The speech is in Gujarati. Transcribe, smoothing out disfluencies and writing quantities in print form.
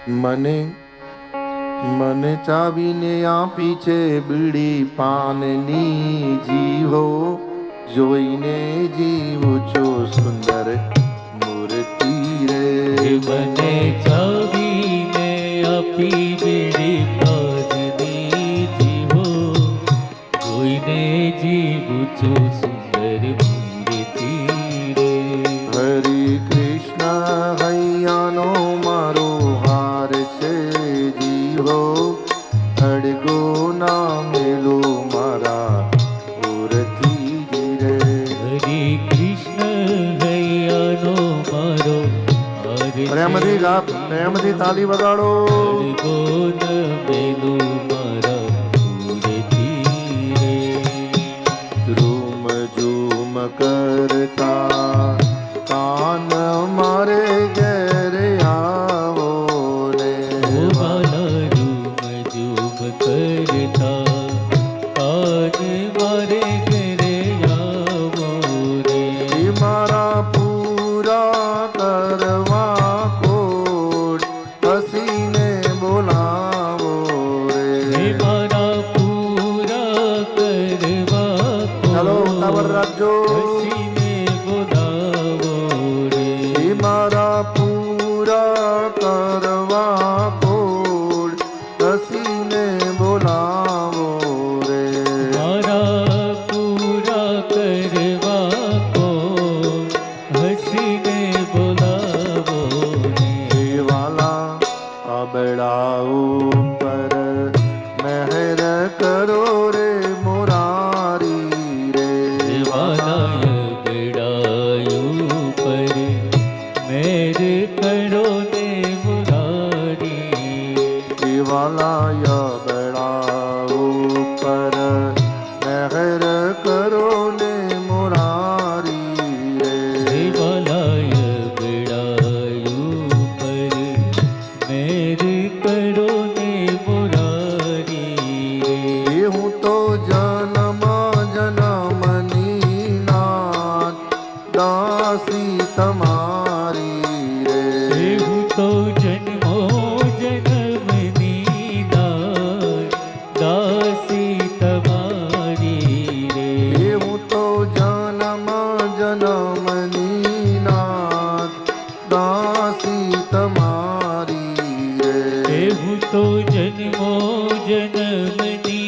મને મને ચાવીને આપી છે બીડી પાનની, જીવો જોઈને જીવું છું સુંદર મૂર્તિ રે. મને ચાવીને આપી બીડી પાનની, જીવો જોઈને જીવું છું સુંદર મૂર્તિ રે. હરે કૃષ્ણ હૈયાનો મારો હાર છે, જીવો અડગો ના મેલો મારા મૂર્તિ રે. હરે કૃષ્ણ હૈયાનો મારો પ્રેમથી પ્રેમથી તાલી વગાડો. ગોન મેલું મારા મૂર્તિ રે. રૂમ ઝૂમ કરતા કાન મારે ઘેર આવો ને. વાલા રૂમ ઝૂમ કરતા કાન મારે ઘરે આવો રે. મારા પૂરા કરવા કોટ હસીને બોલાવો રે. મારા પૂરા કરવા ચાલો ઉતાવળ રાખજો. હસીને બોલાવો રે. મારા પૂરા કરવા કોટ હસીને બોલાવો રે. મારા પૂરા કરવા કો હસીને બોલાવો રે. વાલા અબડા ઉપર મહેર કરો રે મોરારી રે. વાલાય બડાયું પર મેર કરો ને મુરારી. વાલા અબડા ઉપર મહેર કરો ને મોરારી રે. વાલાય બડાયું પર મેર કરો ને મુરારી. હું તો જન્મ જન્મની નાથ દાસી તમારી રે. હું તો જન્મો જન્મની દાસી તમારી રે. હું તો જન્મ જન્મની નાથ દાસી તમારી રે. હું તો જન્મો જન્મની